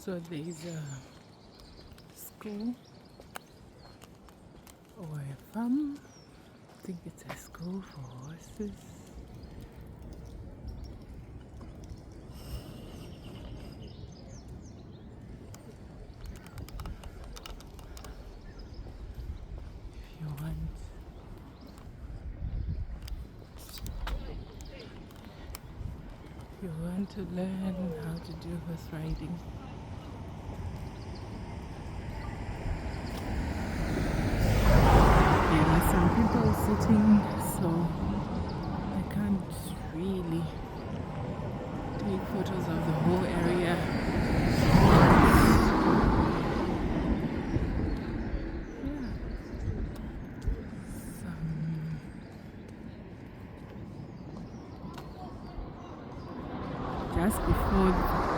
So there's a school or a farm. I think it's a school for horses. If you want to learn how to do horse riding, there are some people sitting, so I can't really take photos of the whole area. Just before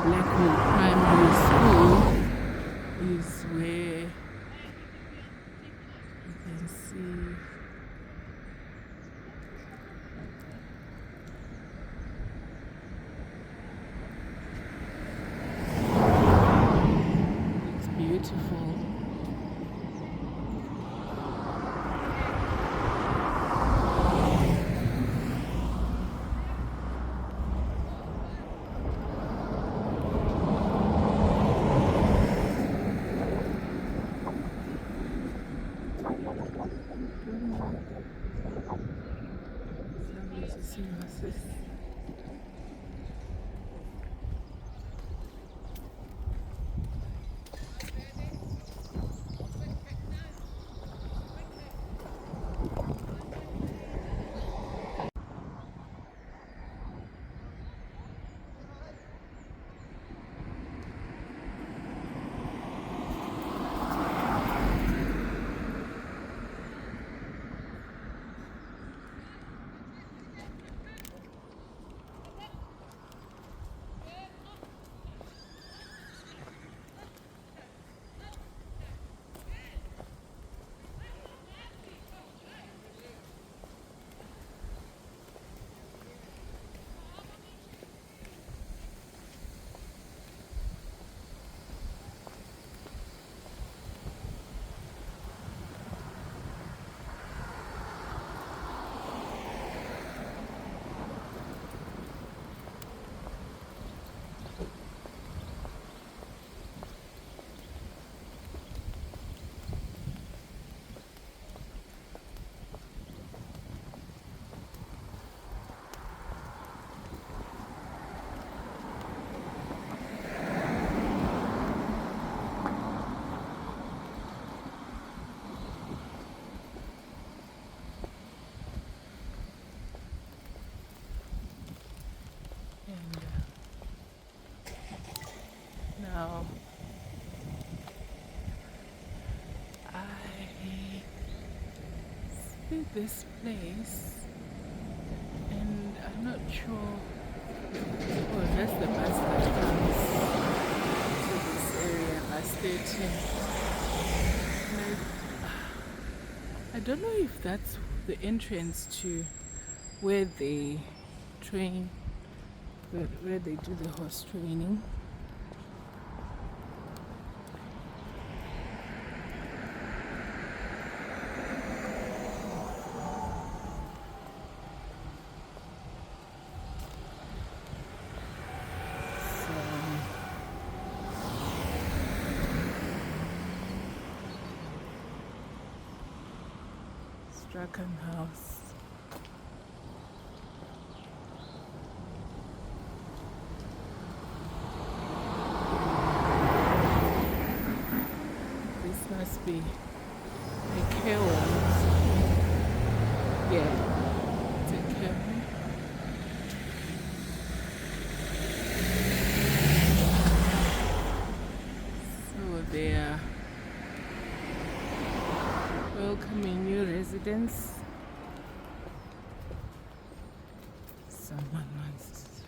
Blackwell Primary School is where you can see it's beautiful. Now, I see this place, and I'm not sure. Oh, that's the bus that comes to this area, bus station. I don't know if that's the entrance to where they train, where they do the horse training. Dragon House. This must be a Crewe. Yeah, it's a Crewe. So they are welcoming new residents. Someone wants to.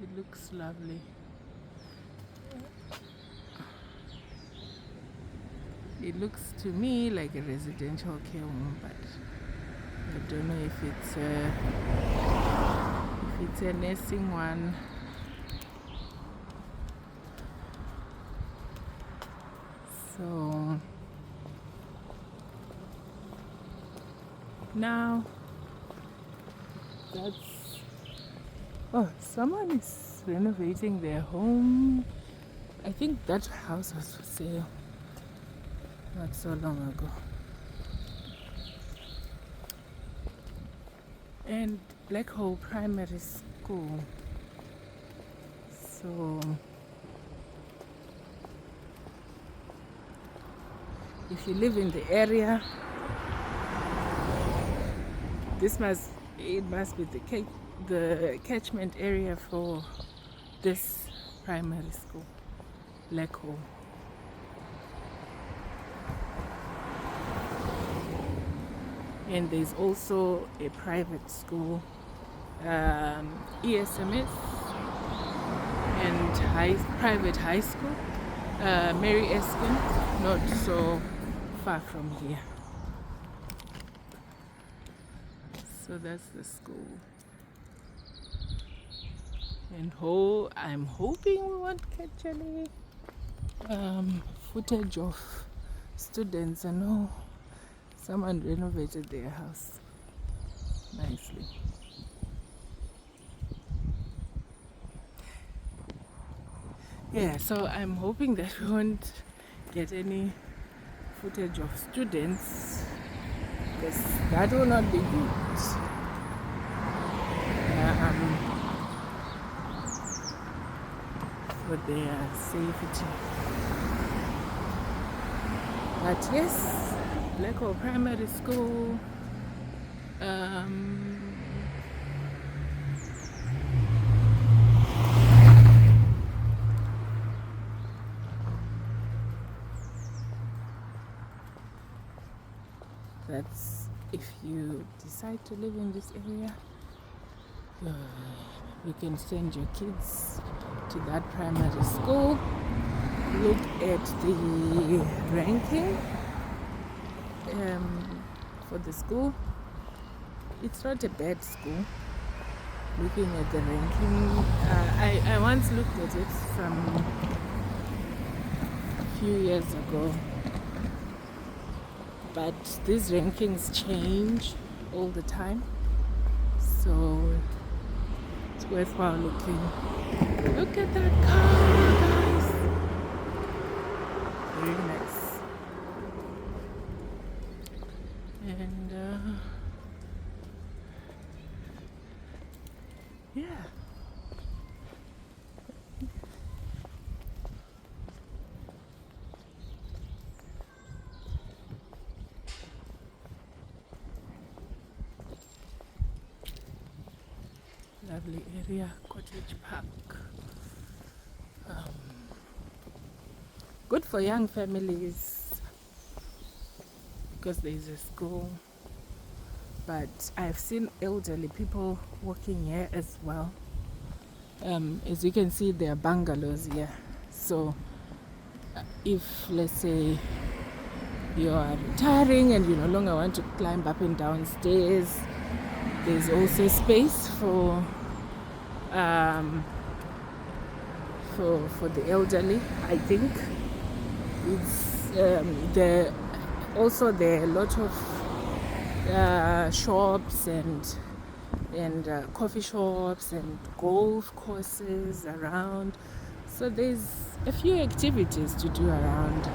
It looks lovely. It looks to me like a residential care home, but I don't know if it's a nursing one. So now that's, oh, someone is renovating their home. I think that house was for sale not so long ago. And Blackhole Primary School. So if you live in the area, it must be the catchment area for this primary school, Blackhole. And there's also a private school, ESMS, and private high school, Mary Eskin, not so far from here. So that's the school. And I'm hoping we won't catch any footage of students. I know someone renovated their house nicely. Yeah, so I'm hoping that we won't get any footage of students, because that will not be good for their safety. But yes, Blackhole Primary School. That's if you decide to live in this area, you can send your kids to that primary school. Look at the ranking for the school. It's not a bad school. Looking at the ranking, I once looked at it some few years ago, but these rankings change all the time, so it's worthwhile looking. Look at that car, guys! Very nice. And yeah. Lovely area, Cottage Park. Good for young families because there is a school, but I've seen elderly people working here as well. As you can see, there are bungalows here, so if, let's say, you are retiring and you no longer want to climb up and down stairs, there's also space for the elderly. I think it's there are a lot of shops and coffee shops and golf courses around, so there's a few activities to do around,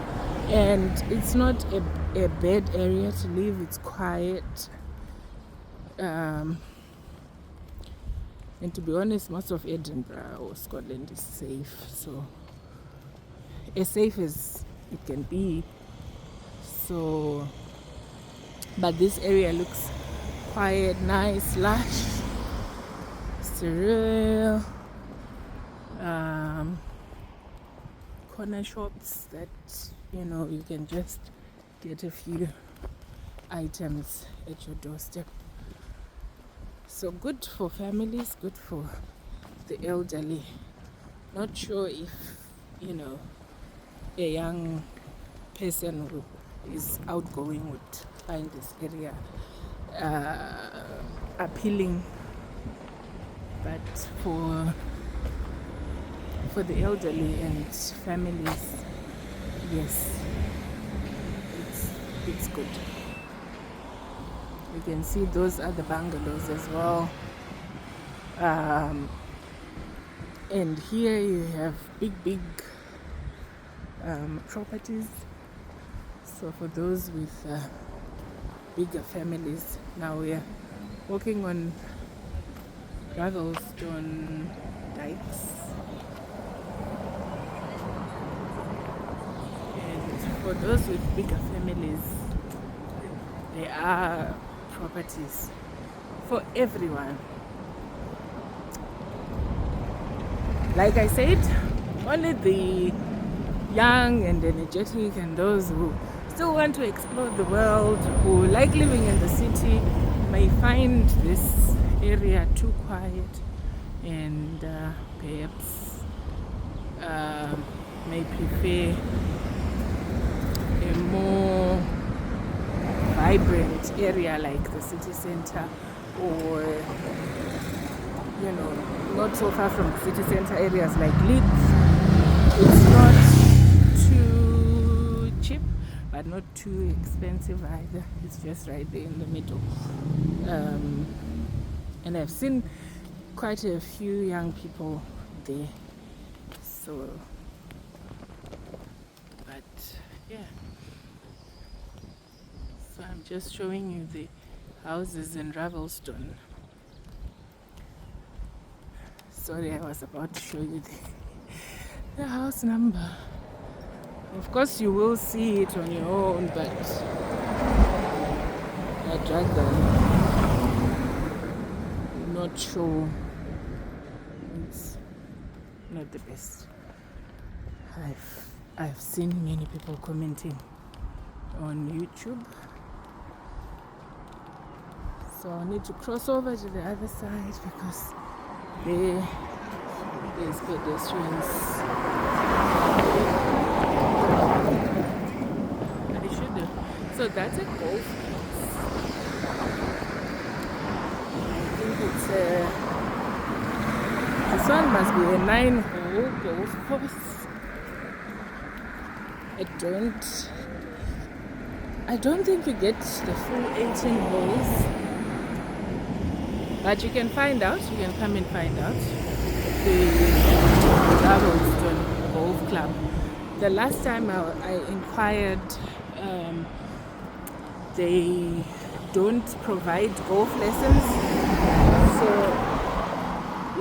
and it's not a bad area to live. It's quiet. And to be honest, most of Edinburgh or Scotland is safe, so as safe as it can be. So, but this area looks quiet, nice, lush, sterile, corner shops that you can just get a few items at your doorstep. So good for families, good for the elderly. Not sure if, a young person who is outgoing would find this area appealing. But for the elderly and families, yes, it's good. You can see those are the bungalows as well. And here you have big properties. So for those with bigger families, now we are walking on Ravelston dikes. And for those with bigger families, there are properties for everyone. Like I said, only the young and energetic and those who still want to explore the world, who like living in the city, may find this area too quiet and perhaps may prefer a more vibrant area like the city center, or not so far from the city center areas like Leeds. It's not too cheap, but not too expensive either. It's just right there in the middle. And I've seen quite a few young people there. So, but yeah. So I'm just showing you the houses in Ravelston. Sorry, I was about to show you the house number. Of course, you will see it on your own, but I'd rather not show. It's not the best. I've seen many people commenting on YouTube, so I need to cross over to the other side because there's pedestrians. And they should do. So that's a golf course. I think it's this one must be a 9-hole golf course. I don't think you get the full 18 holes. But you can find out, you can come and find out. The Ravelston Golf Club. The last time I inquired, they don't provide golf lessons. So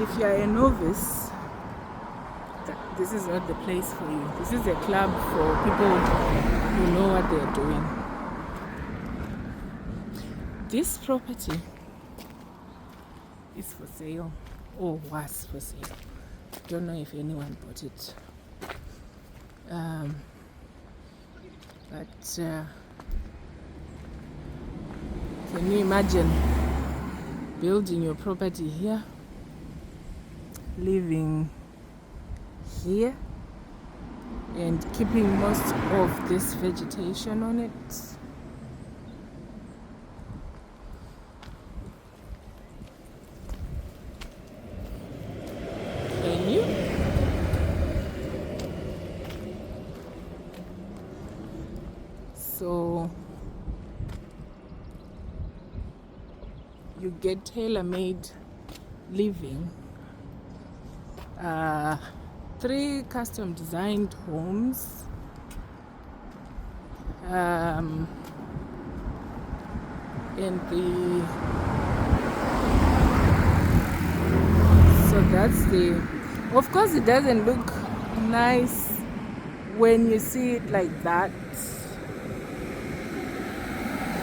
if you are a novice, this is not the place for you. This is a club for people who know what they are doing. This property is for sale, or was for sale. Don't know if anyone bought it. But can you imagine building your property here, living here, and keeping most of this vegetation on it? So you get tailor-made living, 3 custom designed homes, and so that's of course it doesn't look nice when you see it like that.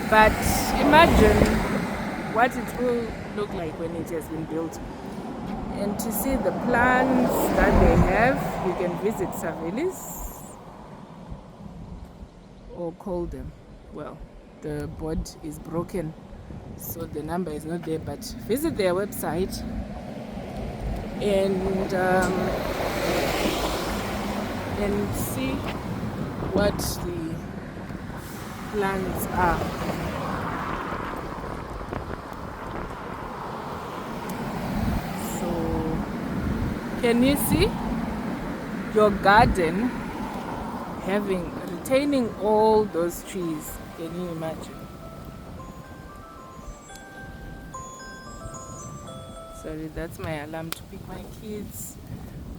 But imagine what it will look like when it has been built. And to see the plans that they have, you can visit Savelis or call them. Well, the board is broken, so the number is not there, but visit their website and see what the plans are. So can you see your garden having containing all those trees. Can you imagine? Sorry, that's my alarm to pick my kids,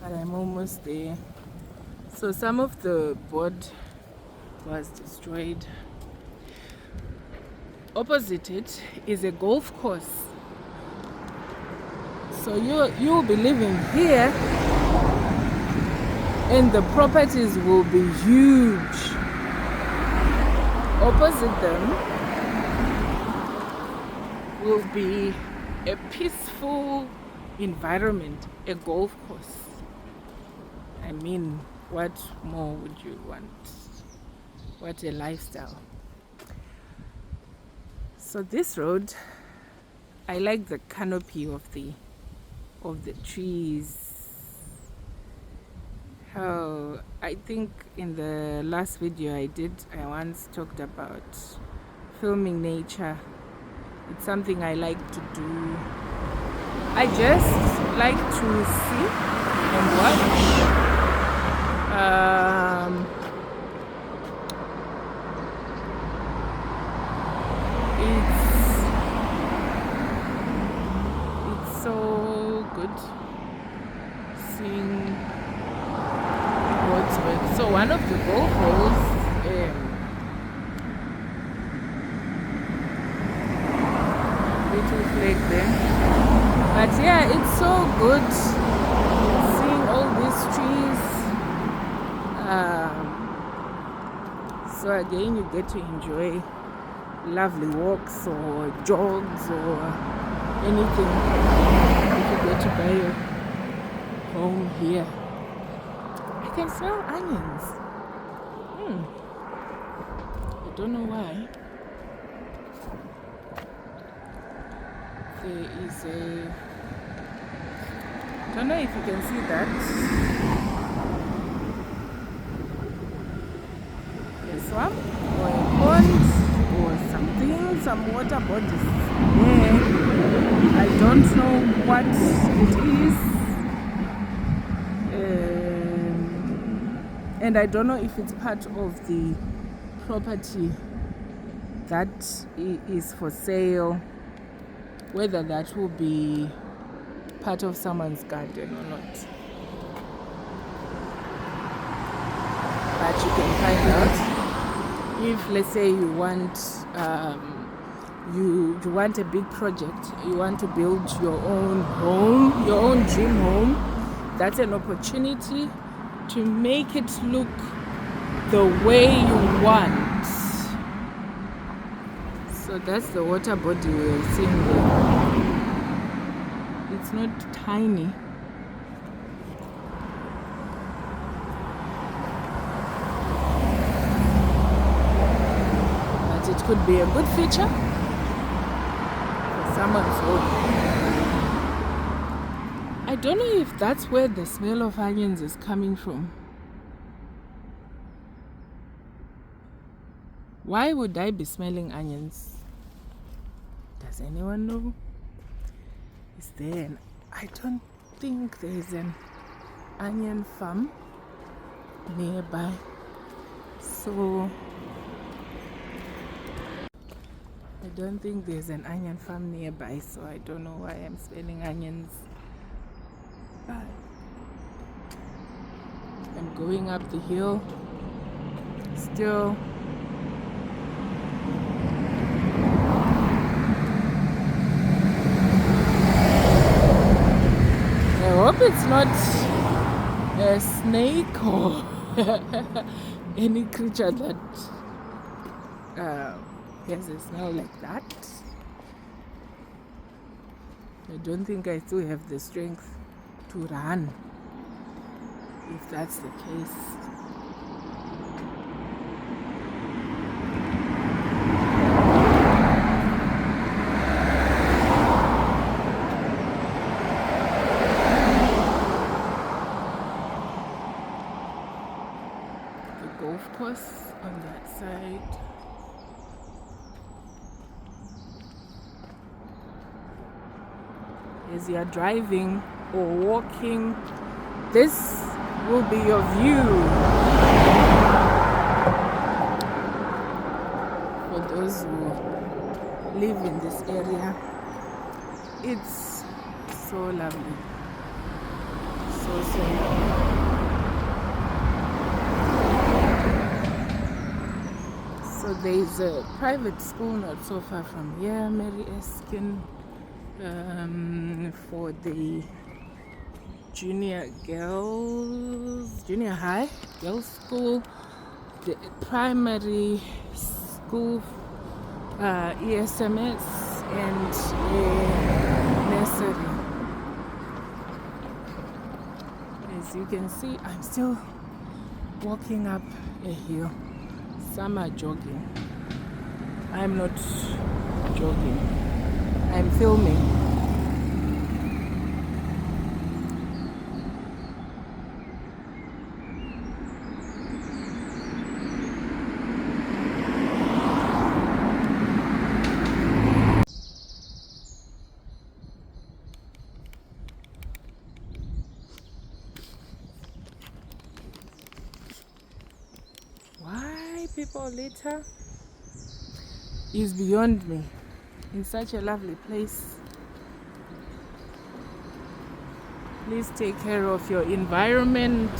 but I'm almost there. So some of the board was destroyed. Opposite it is a golf course. So you'll be living here, and the properties will be huge. Opposite them will be a peaceful environment, a golf course. I mean, what more would you want? What a lifestyle. So this road, I like the canopy of the trees. How I think in the last video I once talked about filming nature. It's something I like to do. I just like to see and watch. It's so good seeing what's with. So one of the golf holes, little flag there. But yeah, it's so good seeing all these trees. So again, you get to enjoy lovely walks or jogs or anything if you go to buy your home here. I can smell onions. I don't know why. There is a, I don't know if you can see that. A swamp or a pond or something, some water bodies there. I don't know what it is. And I don't know if it's part of the property that is for sale, whether that will be part of someone's garden or not. But you can find out if, let's say, you want you want a big project, you want to build your own home, your own dream home. That's an opportunity to make it look the way you want. So that's the water body we're seeing there. It's not tiny. But it could be a good feature for someone's home. I don't know if that's where the smell of onions is coming from. Why would I be smelling onions? Does anyone know? Is there I don't think there's an onion farm nearby. So I don't think there's an onion farm nearby, so I don't know why I'm smelling onions. But I'm going up the hill still. I hope it's not a snake or any creature that has a smell like that. I don't think I still have the strength to run if that's the case. Golf course on that side. As you are driving or walking, this will be your view. those who live in this area. It's so lovely. So lovely. So there's a private school not so far from here, Mary Eskin, for the junior high girls school, the primary school, ESMS, and a nursery. As you can see, I'm still walking up a hill. Some are jogging. I'm not jogging. I'm filming. People litter is beyond me in such a lovely place. Please take care of your environment.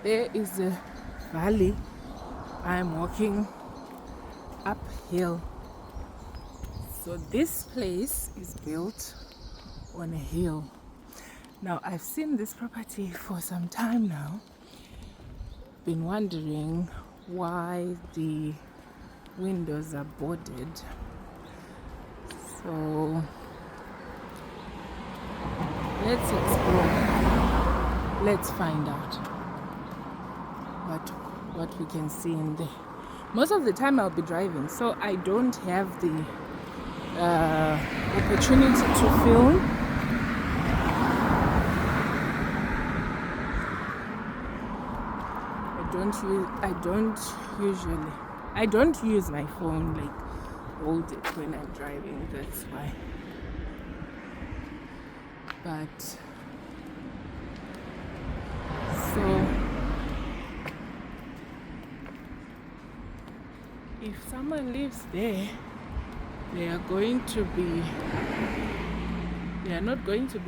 There is a valley. I'm walking uphill. So this place is built on a hill. Now I've seen this property for some time now. Been wondering why the windows are boarded. So let's explore. Let's find out what we can see in there. Most of the time I'll be driving, so I don't have the opportunity to film. I don't use my phone, like hold it when I'm driving, that's why. But so if someone lives there, they are not going to be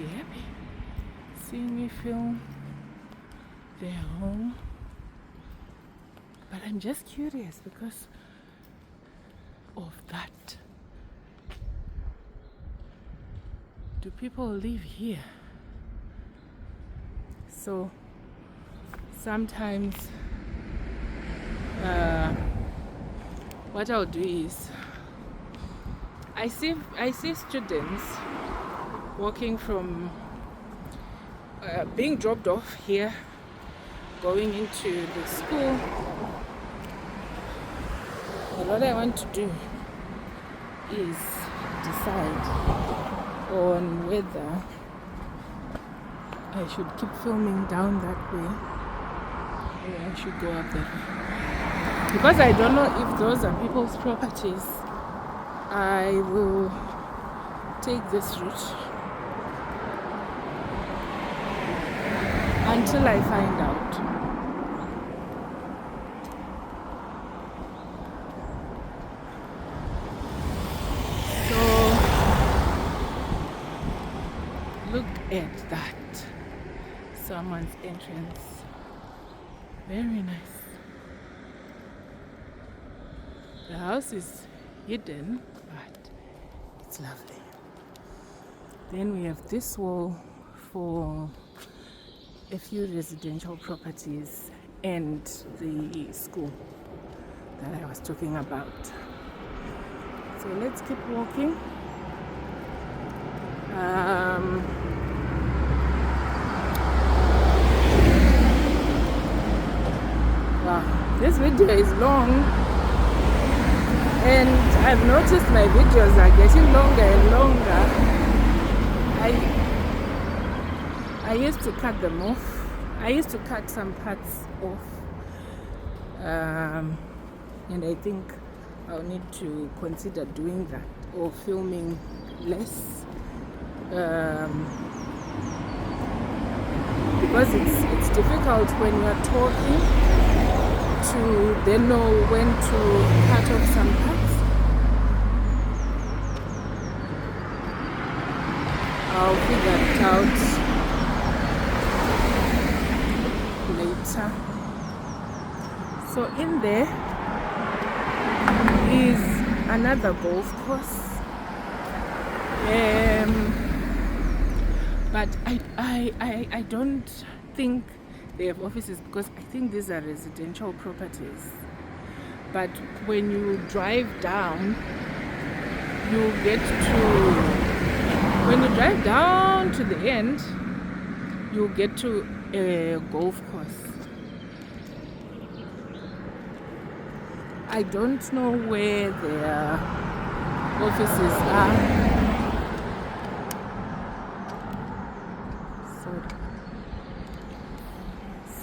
happy seeing me film their home. But I'm just curious because of that. Do people live here? So sometimes what I'll do is I see students walking from being dropped off here, going into the school. But what I want to do is decide on whether I should keep filming down that way or I should go up that way. Because I don't know if those are people's properties, I will take this route until I find out. So look at that. Someone's entrance. Very nice. The house is hidden, but it's lovely. Then we have this wall for a few residential properties and the school that I was talking about. So let's keep walking. Wow, this video is long. And I've noticed my videos are getting longer and longer. I used to cut them off. I used to cut some parts off. And I think I'll need to consider doing that or filming less. Because it's difficult when you're talking to then know when to cut off some parts. I'll figure it out later. So in there is another golf course. But I don't think they have offices because I think these are residential properties. But when you drive down, when you drive down to the end, you get to a golf course. I don't know where their offices are.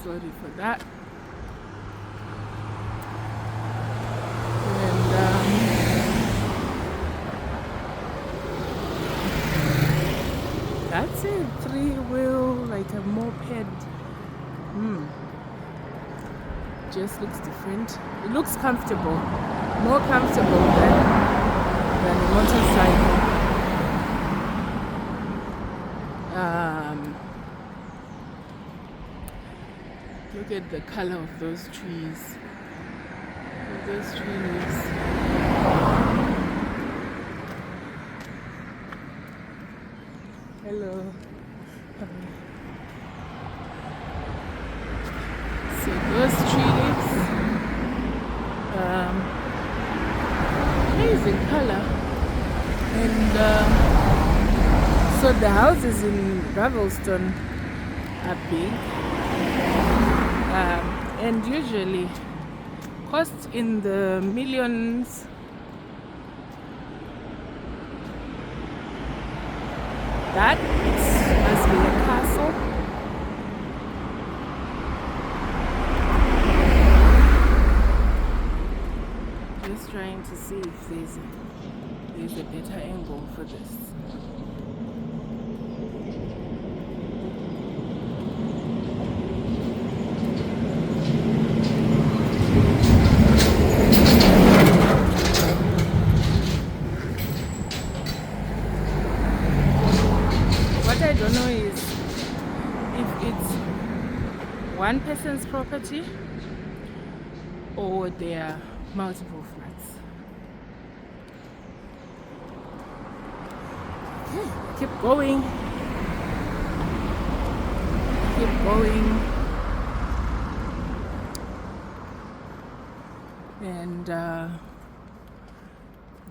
Sorry for that. And that's it, 3-wheel, like a moped. Just looks different. It looks comfortable, more comfortable than a motorcycle. Look at the color of those trees. Hello. So those trees, amazing color. And so the houses in Ravelston are big. And usually cost in the millions. That must be a castle. Just trying to see if there's a better angle for this. I don't know is if it's one person's property or there are multiple flats. Okay, keep going. And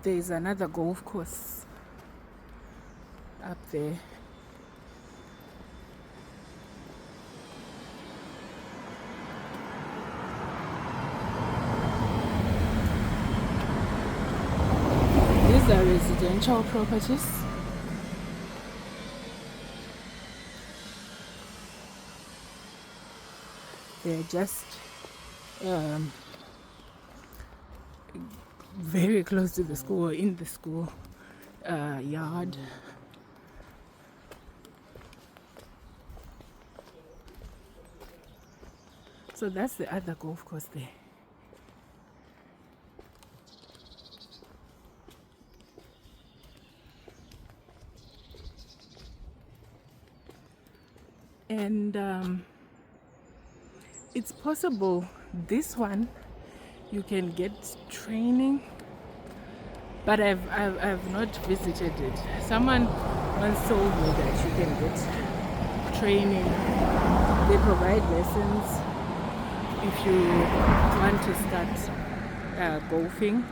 there's another golf course up there. These are residential properties. They're just very close to the school, in the school yard. So that's the other golf course there. And it's possible this one you can get training, but I've not visited it. Someone once told me that you can get training. They provide lessons if you want to start golfing.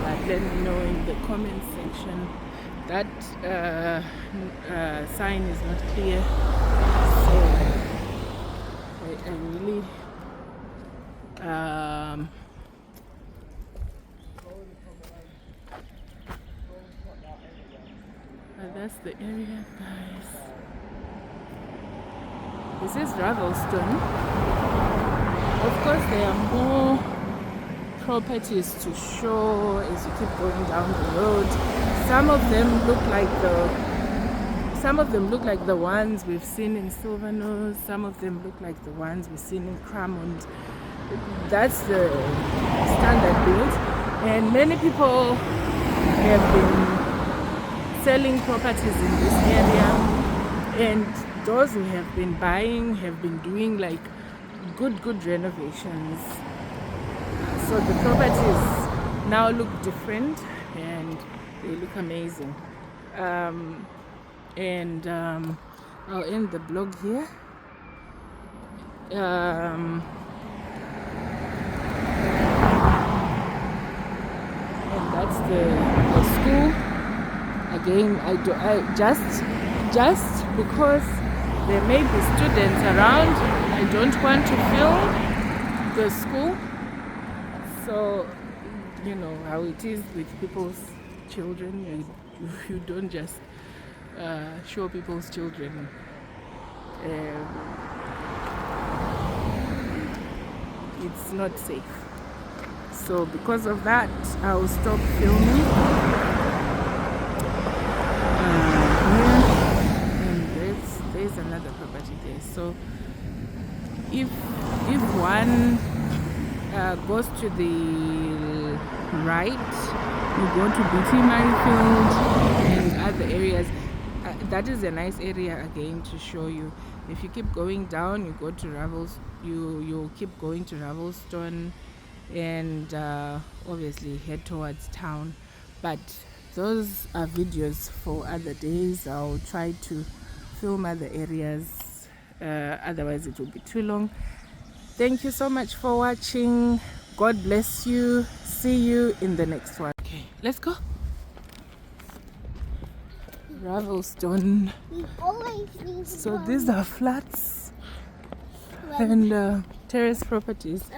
But let me know in the comment section. That sign is not clear, so I really the area, guys. This is Ravelston. Of course, there are more properties to show as you keep going down the road. Some of them look like the ones we've seen in Silvernose. Some of them look like the ones we've seen in Cramond. That's the standard build, and many people have been selling properties in this area, and those who have been buying have been doing like good renovations. So the properties now look different and they look amazing. I'll end the blog here. And that's the school. Again, I just because there may be students around, I don't want to film the school. So, you know how it is with people's children. You don't just show people's children. It's not safe. So because of that, I'll stop filming. And there's another property there. So if one goes to the right, you go to BT Maryfield and other areas. That is a nice area again to show you. If you keep going down, you go to you'll keep going to Ravelston, and obviously head towards town. But those are videos for other days. I'll try to film other areas, otherwise it will be too long. Thank you so much for watching. God bless you. See you in the next one. Okay, let's go. Ravelston. So these are flats and terrace properties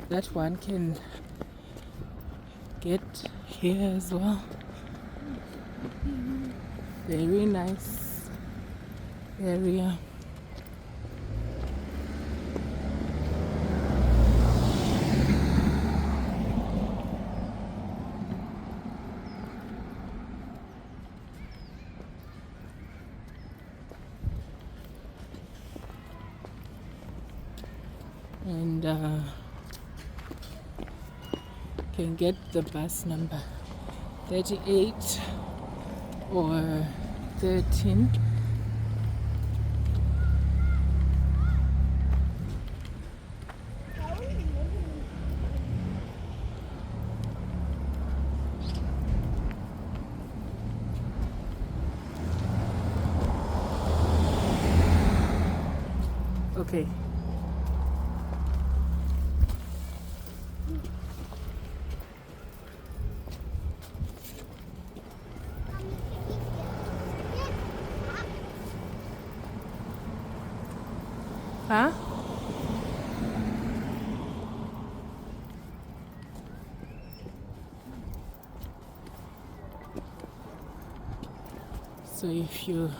that one can get here as well. Very nice area. And can get the bus number 38 or 13. Okay. Huh? So if you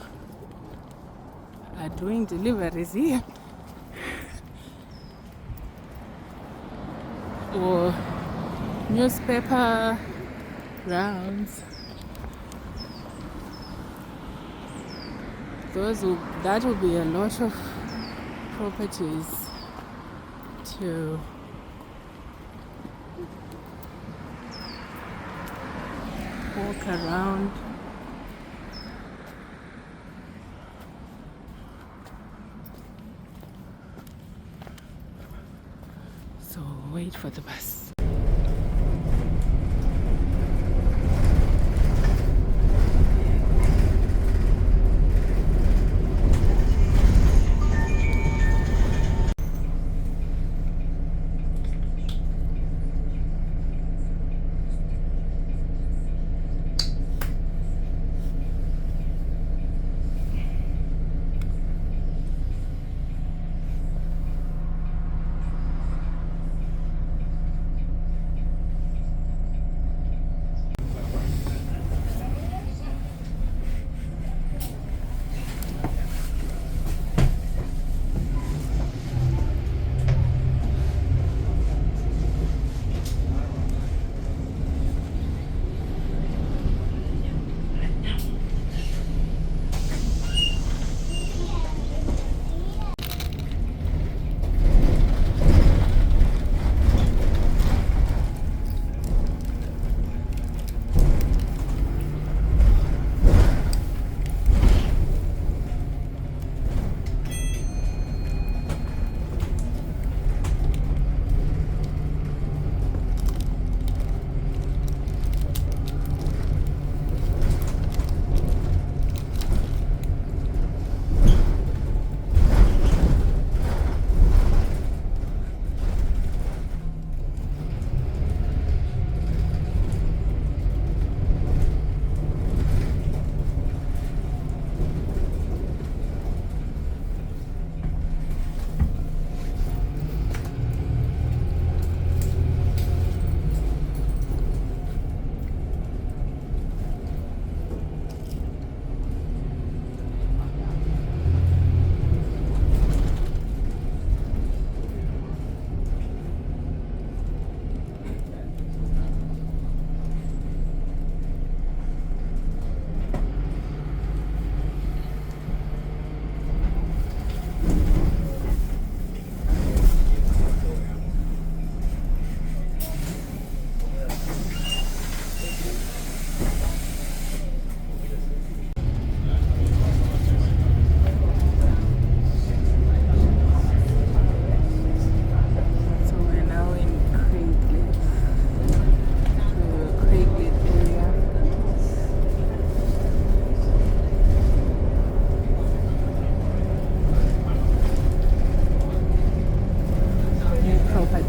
are doing deliveries here or newspaper rounds, that will be a lot of properties to walk around. So wait for the bus.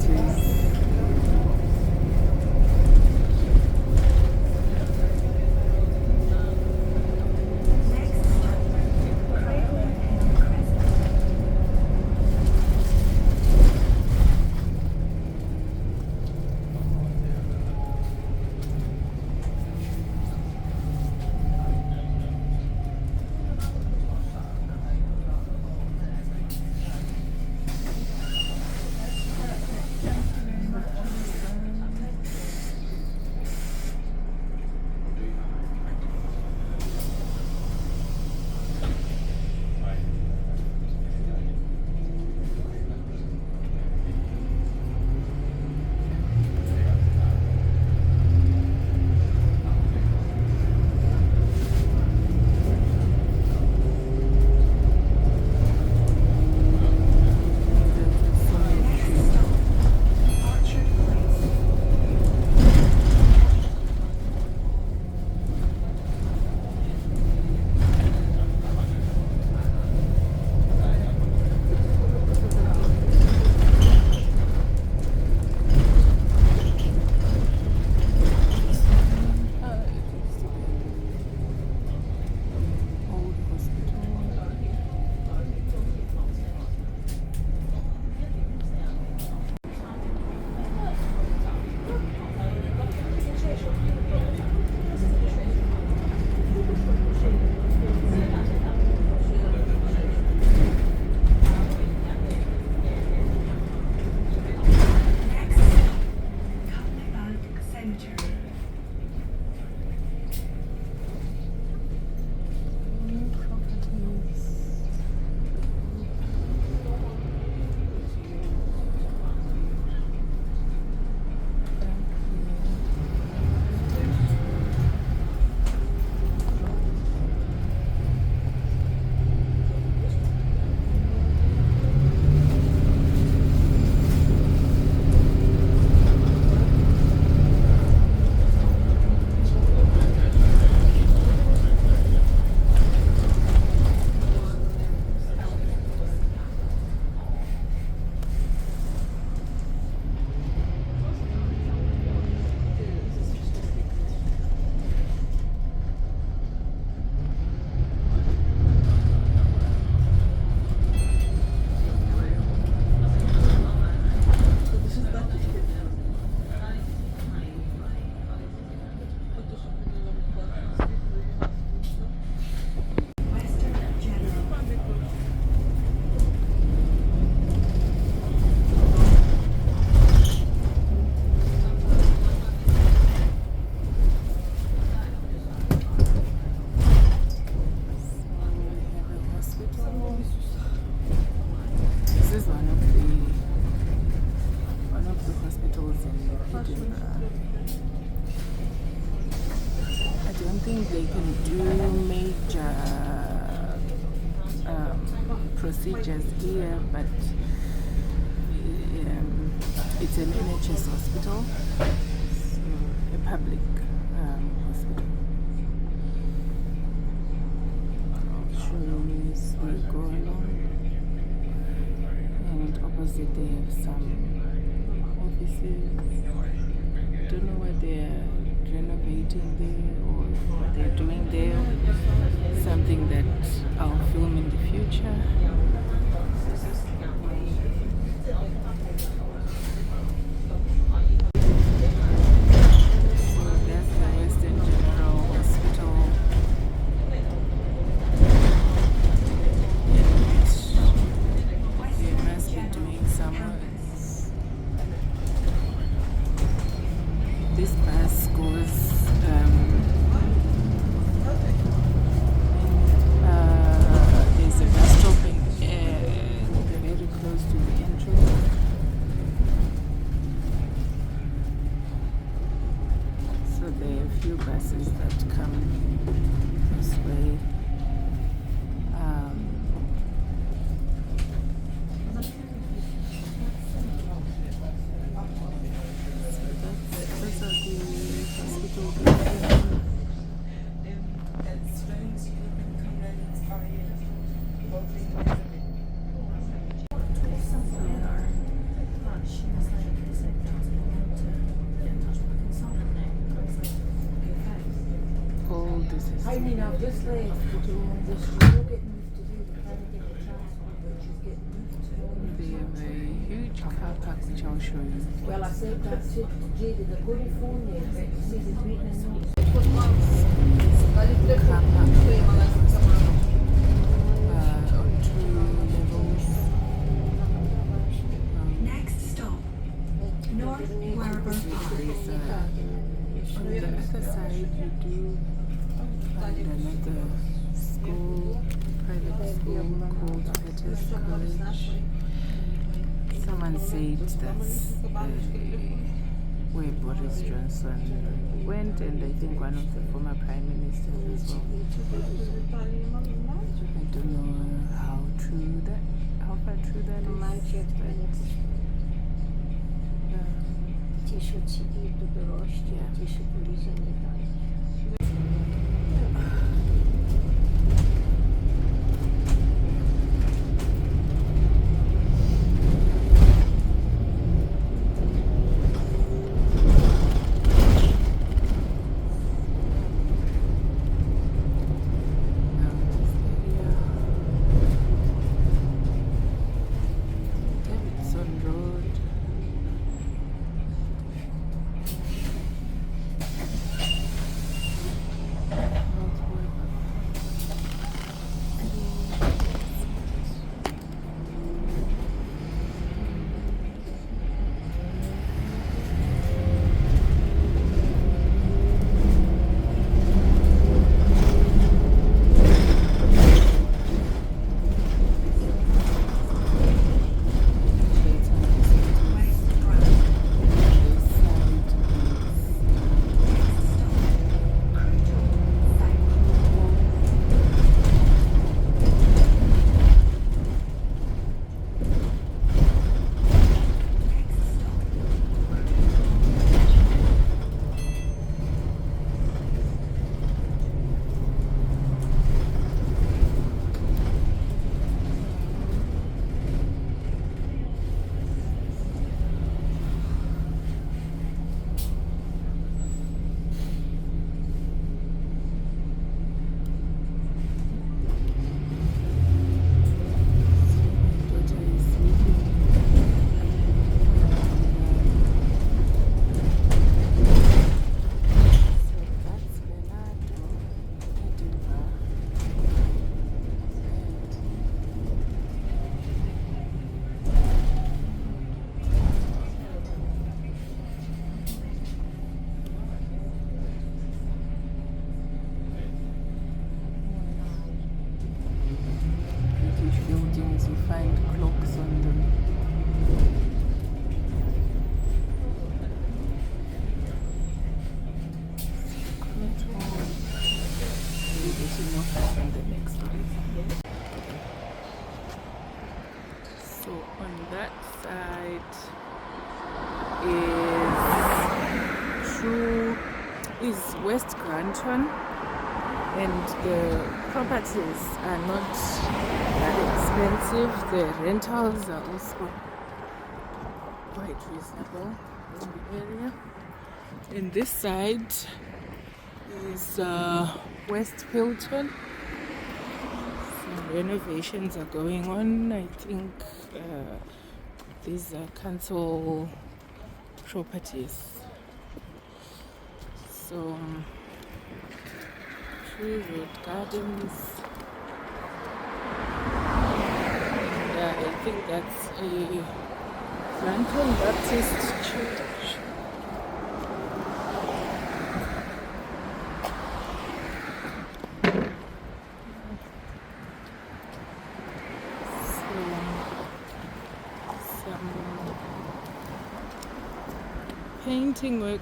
is. They can do major procedures here, but it's an NHS hospital, so a public hospital. I'll show you as we go along, and opposite they have some offices. Don't know what they're renovating there or what they're doing there. Something that I'll film in the future. So that's the Western General Hospital. And they must be doing some work. This bus goes there's a bus stop very close to the entrance. So there are a few buses that come this way. I mean, I've just left to do the studio getting moved today. We're trying to get the transport, but she's getting moved to They have a huge car park which I'll show you. Well, I said that to Jade, they're going to phone you, but he says he's waiting in notes. Car park. 2 levels. Next stop, North Werribee Park. On the other side, you do find another school, private school called Peters College. Someone said that's where Boris Johnson went, and I think one of the former prime ministers as well. I don't know how far true that is. So on that side is West Granton, and the properties are not that expensive. The rentals are also quite reasonable in the area. And this side is West Hilton. Some renovations are going on. I think these are council properties. So Crewe Gardens. I think that's a Granton Baptist Church. Painting work,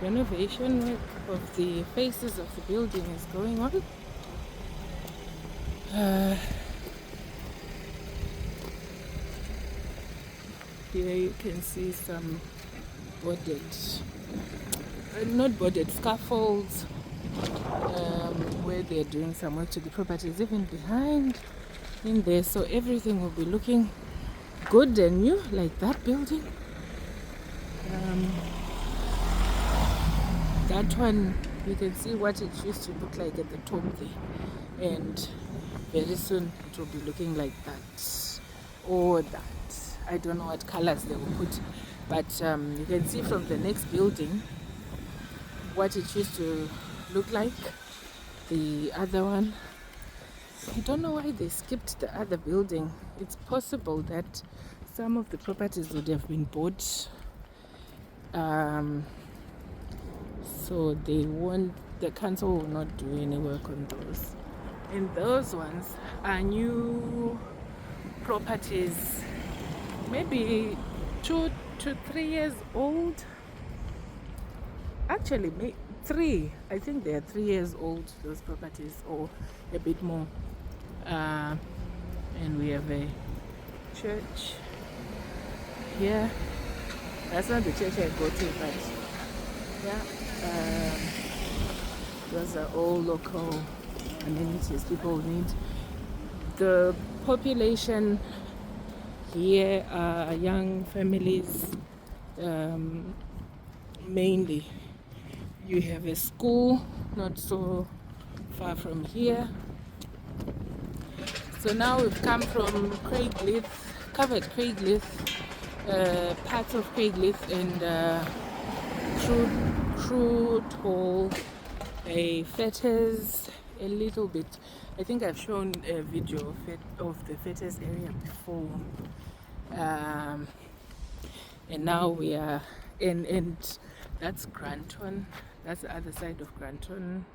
renovation work of the faces of the building is going on. Here you can see some not boarded scaffolds where they're doing some work to the properties, even behind in there. So everything will be looking good and new, like that building. That one You can see what it used to look like at the top there, and very soon it will be looking like that or that. I don't know what colors they will put, but you can see from the next building what it used to look like. The other one, I don't know why they skipped the other building. It's possible that some of the properties would have been bought, so the council will not do any work on those. And those ones are new properties, maybe 2 to 3 years old. Actually, 3. I think they are 3 years old, those properties, or a bit more. And we have a church here. That's not the church I go to, but yeah, those are all local amenities people need. The population here are young families, mainly. You have a school not so far from here. So now we've come from Craigleith, covered Craigleith, parts of Craigleith and Crewe Hall, a fetters, a little bit. I think I've shown a video of the fetters area before. And now we are in, and that's Granton. That's the other side of Granton.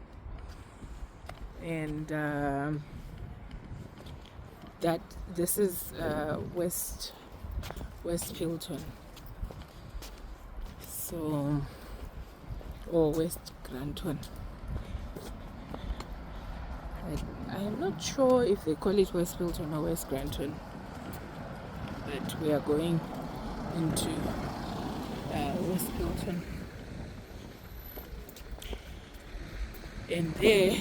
And this is West Filton, so, or West Granton. I am not sure if they call it West Filton or West Granton, but we are going into West Filton. And there,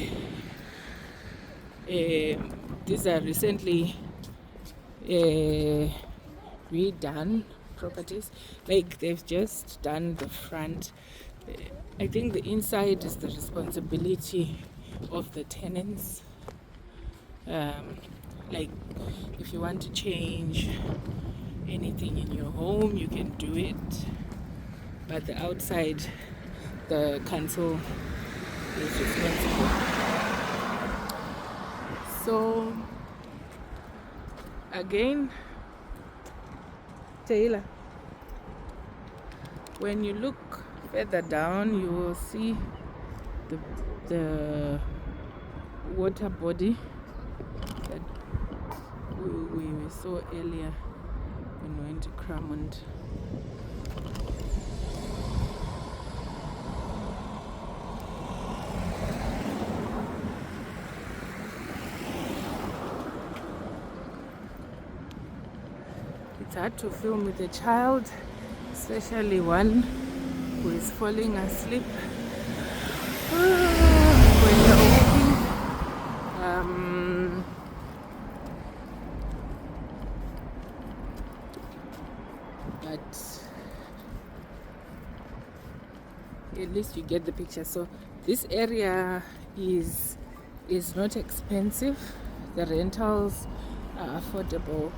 these are recently redone properties. Like, they've just done the front. I think the inside is the responsibility of the tenants. Like, if you want to change anything in your home, you can do it, but the outside, the council is responsible. So again, Taylor, when you look further down, you will see the water body that we saw earlier when we went to Crewe. It's hard to film with a child, especially one who is falling asleep when you're walking. But at least you get the picture. So this area is not expensive. The rentals are affordable.